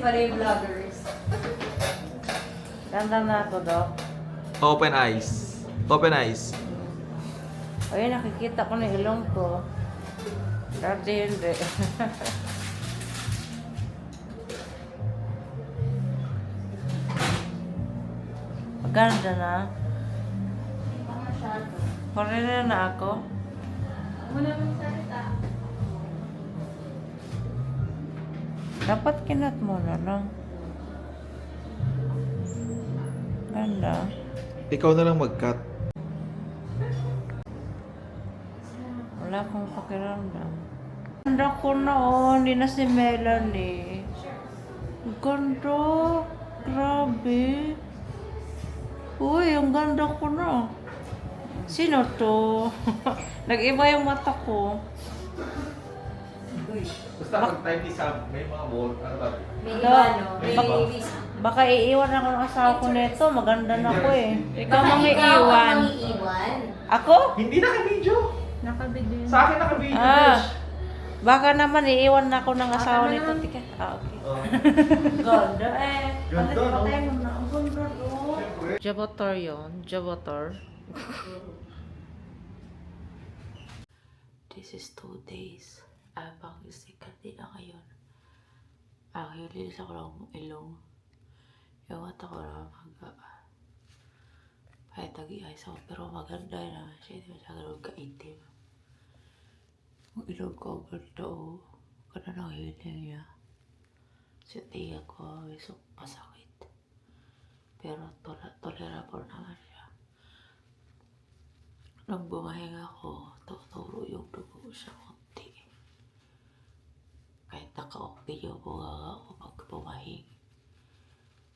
pala yung vloggers. Ganda na ako, Dok. Open eyes. Open eyes. Ayun, nakikita ko na ilong ko. Dati hindi. Maganda na. Parera na ako. Muna mong salita. Dapat kinat mo na lang. Ganda. Ikaw na lang mag-cut. Wala akong pakiramdam. Ganda ko na oh. Hindi na si Melanie. Ganda. Grabe. Uy, ang ganda ko na. Sino to? Nag-iba yung mata ko. Basta pag-time ni Sam, may mga ball. Ano ba? May Dok, iba, no? May bak- ibis. Baka iiwan ako ng asawa ko nito. Maganda na ako eh. Ikaw ang iiwan. Ako? Hindi naka-video. Nakabigay. Sa akin naka-video. Ah. Baka naman iiwan na ako ng asawa nito. Tika. Ah, okay. Ganda eh. Ganda, no? Patay mo na. Ang ganda doon. Javatar yun. Javatar. This is 2 days. Abang isikat din na ngayon. Lilis ako lang ilong. Yung mata ko na maga. Kahit tag-iayos ako. Pero maganda naman siya. Hindi masyadong kaitim. Ang ilong ko ganda o. Ganda ng hiling niya. Sa tiya ko, isok pasakit. Pero tolerable naman siya. Nung bumahinga ko, tuturo yung dugo siya konti. Kahit naka-open yung bunga ako pag bumahing.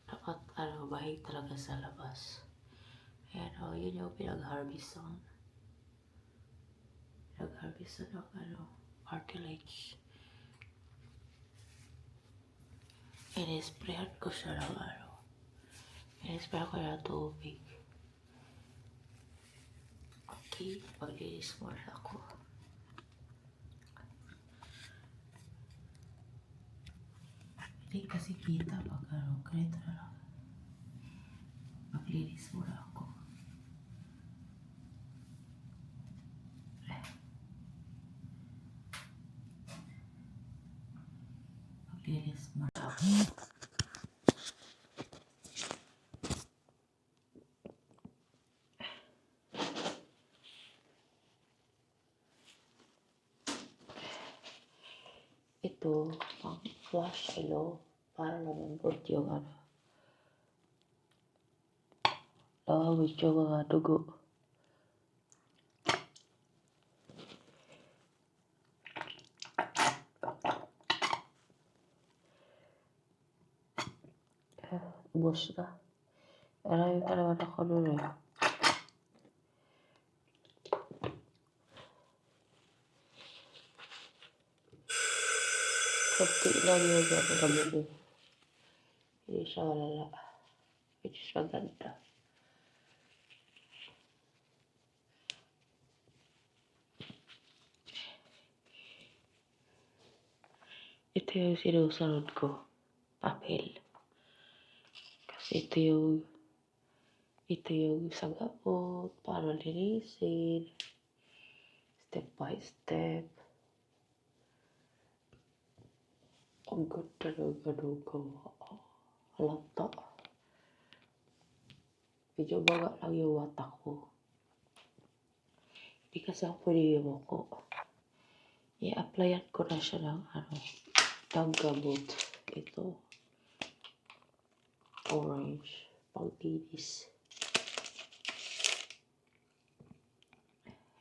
Dapat bahing talaga sa labas. Ayan o, yun yung pinag-harvestan. Pinag-harvestan ng cartilage. In-sprayan ko siya ng in-sprayan ko ng tubig. Okay, maglinis muna ako. Hindi kasi kita pag ganito na lang. Maglinis muna ako. Maglinis muna ako. Ito, pang flush para lumambot yung lawawit yung mga dugo. Ubos na. Marami pa naman ako nun eh. Kunti lang yung gabi. Hindi siya malala. Which is maganda. Ito yung sinusunod ko. Papel. Kasi ito yung sagapot. Paano linisin. Step by step. Ang ganda ng gawa. Halata. Medyo baga lang yung mata ko. Hindi kasi ako pwede yung ko. I-applyan ko na siya ng ng gamot. Ito. Orange. Pang-tinis.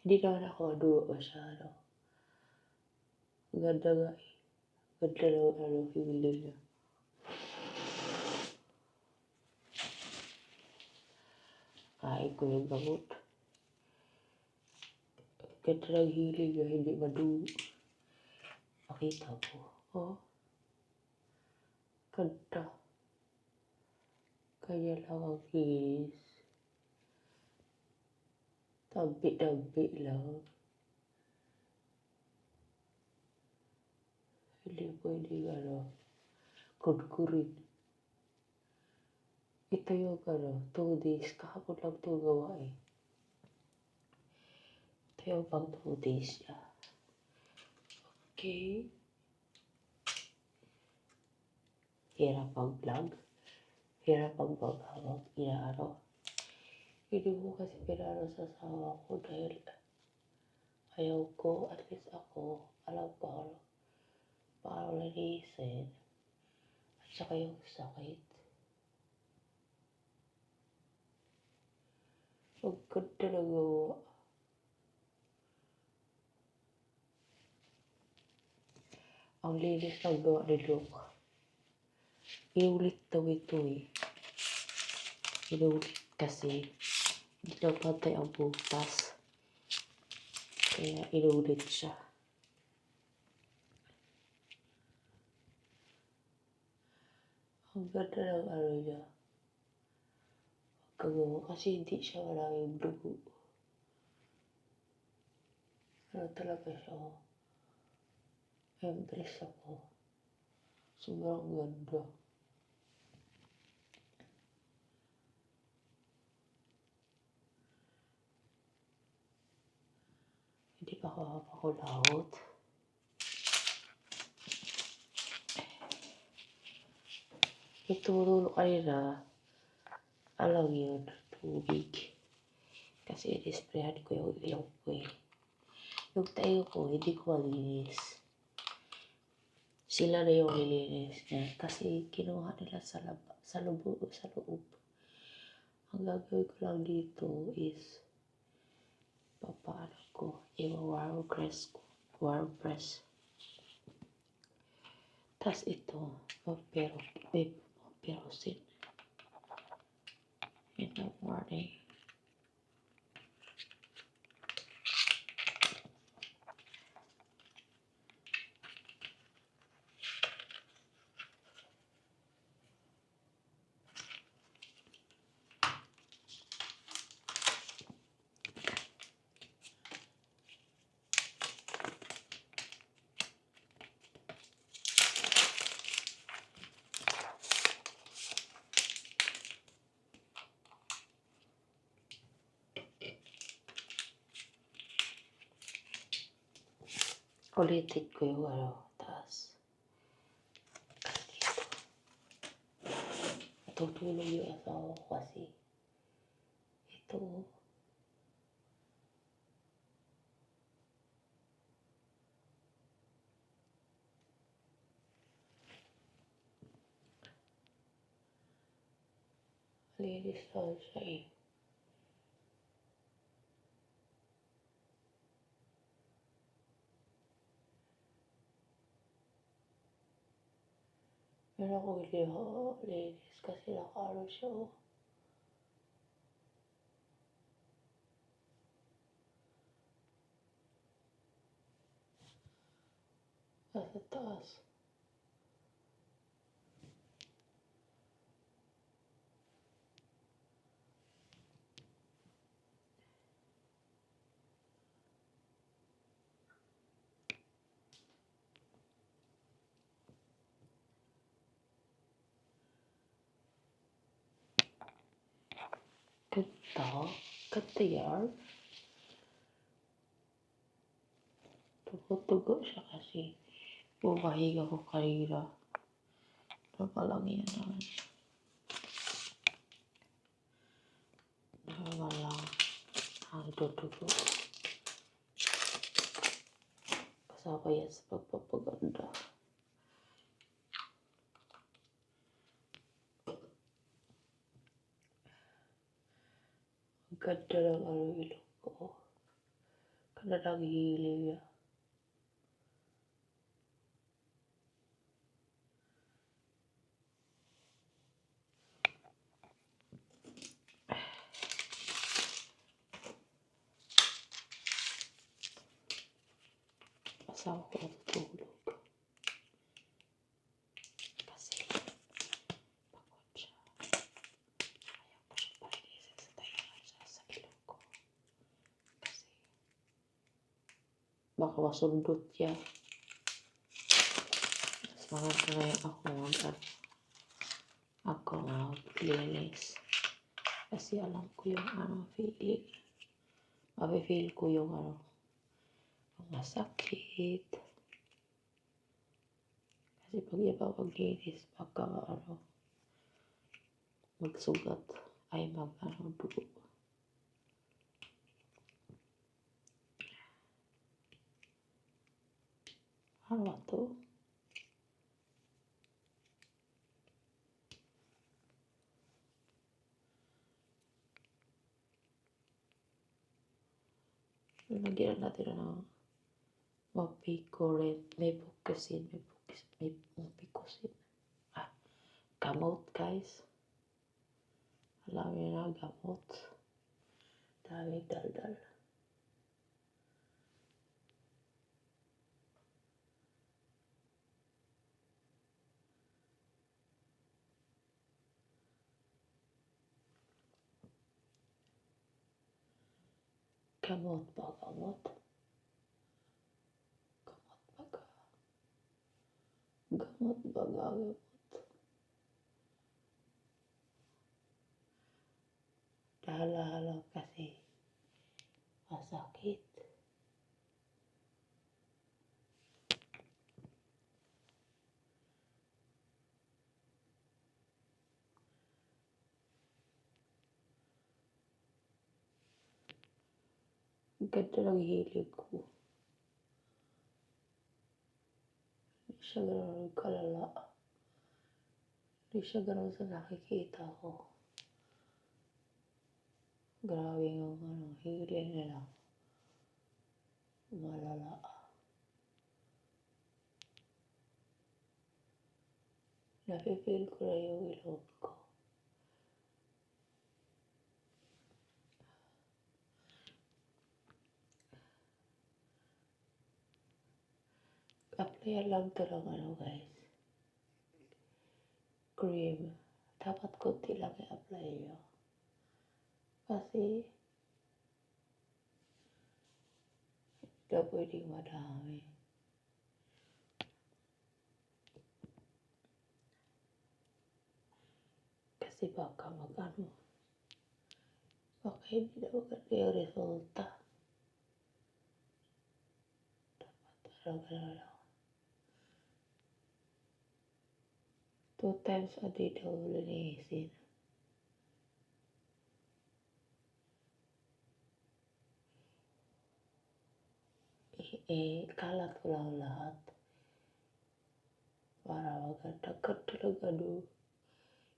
Hindi naman ako maduwa masyado. Ang ganda nga eh. Ganda ng hilo niya. Kain ko yung gamot. Ganda ng hilo niya, hindi maduwa. Pakita ko. Oh. Ganda. Kaya lang ang kinis. Tabi-tabi lang. Hindi pwede kudkurin. Ito yung 2 days. Kahapon lang ito gawa eh. Ito yung pang 2 days niya. Okay. Hirap mag-vlog. Hirap mag-vlog. Inaaraw. Hindi ko kasi pinaro sa asawa ko dahil ayaw ko, at least ako, alam ko paano linisin. At saka yung sakit. Ang ganda na gawa. Ang linis ng gawa ni Luke. Inulit daw ito eh. Inulit kasi hindi na pantay ang butas. Kaya inulit siya. Ang ganda ng niya. Kagawa kasi hindi siya maraming dugo. Talaga siya. Impress ako. Sobrang ganda. Hindi pa ako makulawot. Yung turo kanina, alam yun, tubig. Kasi in-sprayan ko yung ilong ko eh. Yung tayo ko, hindi ko malinis. Sila na yung nilinis niya. Kasi kinuha nila sa loob. Ang gagawin ko lang dito is papaano ko yung warm press. Tas ito, paperosin in the morning. Ulitin ko yung tas tutulog yung asawa ko kasi ito linis lang siya eh. Meron ako linis kasi nakano siya oh. Nasa taas. Ganda yan. Tugo-tugo siya kasi bumahiga ko kanina. Napalang yan naman. Napalang ang tutugo. Kasama yan sa pagpapaganda. Ang ganda ng ilong ko. Ganda ng hiling niya. Asawa ko natutulog. Kasi pagod siya. Ayaw ko siya palinisin sa tayangan siya sa ilong ko. Kasi baka masundot niya. Maganda ako mag-linis. Kasi alam ko yung feeling. Mafe-feel ko yung yung masakit. Kasi pag iba maglinis, baka magsugat ay dugo. Ano ba to? Lagyan natin mapikurin. May pukusin. Gamot, guys. Alam niyo na, gamot. Dami daldal. Gamot ba? Gamot ba? Gamot. Dahala kasi masakit. Ganda ng hilig ko. Hindi siya gano'n kalala. Hindi siya gano'n sa nakikita ko. Grabe yung hilig nila. Malala. Nafe-feel ko na yung ilong ko. Applyan lang ito ng guys. Cream. Dapat konti lang i-apply nyo. Kasi hindi pwedeng madami. Kasi baka baka hindi na maganda yung resulta. Dapat lang. 2 times a day daw linisin. Kalat ko lang lahat. Para maganda ka talaga doon.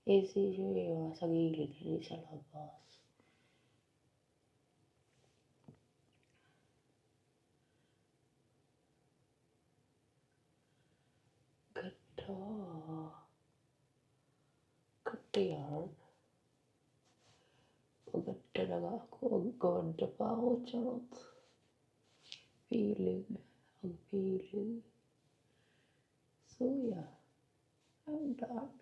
Easy siya yung nasa gilid, hindi sa labas. Ganda. Ganda yan. Maganda na nga ako. Maganda pa ako. Charot. Ang feeling. So yeah. I'm done.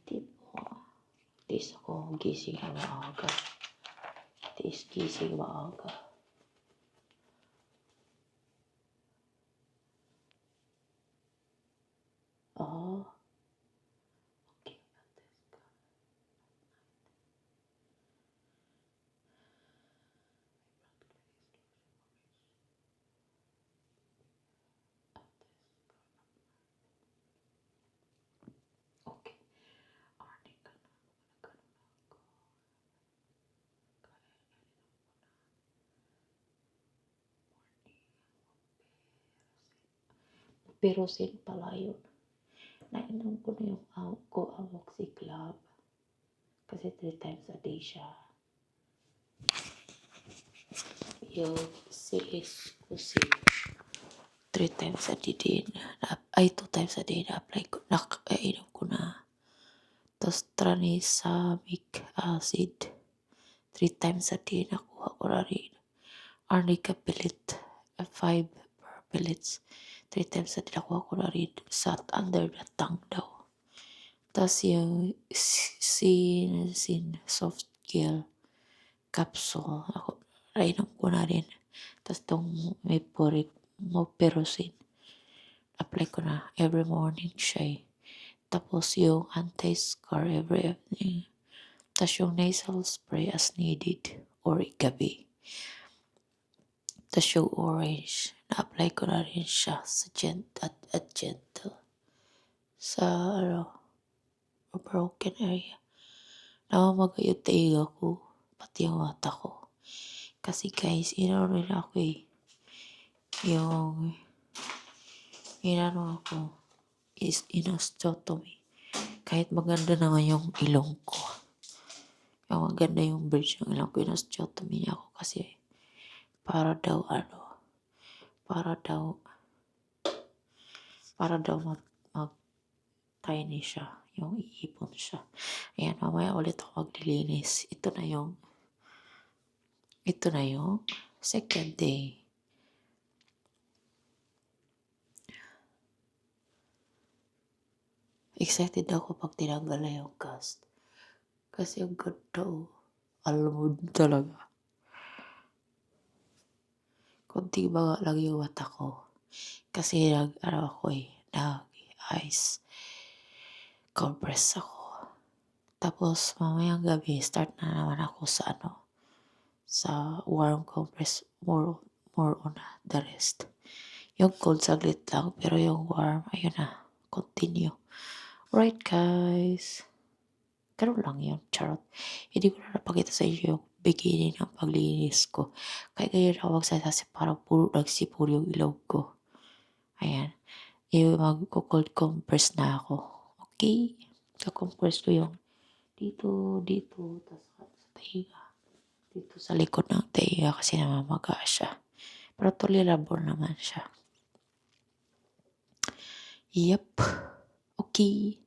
Tipo. Tis ako gising na maaga. Gising maaga. Okay. Okay. Pero sin pala yun. Nainom ko na yung amoxicillin. Kasi 3 times a day siya. Yung Siliscusin. 3 times a day din. 2 times a day na-apply ko. Nakainom ko na. Tapos tranexamic acid. 3 times a day nakuha ko na rin. Arnica pellet. 5 pellets. 3 times a day nakuha ko na rin. Sat under the tongue daw. Tapos yung sin soft gel. capsule. Ako, nainom ko na rin. Tapos itong Mupirocin. Apply ko na every morning siya eh. Tapos yung anti-scar every evening. Tapos yung nasal spray as needed or gabi. Tapos yung orange, na-apply ko na rin siya sa gentle. Sa broken area. Namamaga yung taiga ko, pati yung mata ko. Kasi guys, inano rin ako eh. Inano ako is inostotomy. Kahit maganda naman yung ilong ko. Yung maganda yung bridge ng ilong ko, inostotomy niya ako kasi para daw mag-tiny siya, yung iipon siya. Ayan, mamaya ulit ako maglilinis. Ito na yung second day. Excited ako pag tinanggal na yung cast. Kasi ang ganda oh. Alam talaga. Kunting baga lang yung mata ko. Kasi nag-ice compress ako. Tapos mamayang gabi, start na naman ako sa warm compress, more on the rest. Yung cold saglit lang, pero yung warm, ayun na, continue. Right guys. Ganun lang yun, charot. Hindi ko na napakita sa inyo yung beginning ng paglinis ko. Kaya ganyan ako magsasasi parang puro nagsipur yung ilog ko. Ayan. Mag-cold compress na ako. Okay? Ka-compress ko yung dito, tapos sa tainga. Dito sa likod ng tainga kasi namamaga siya. Pero tolerable naman siya. Yep. Okay.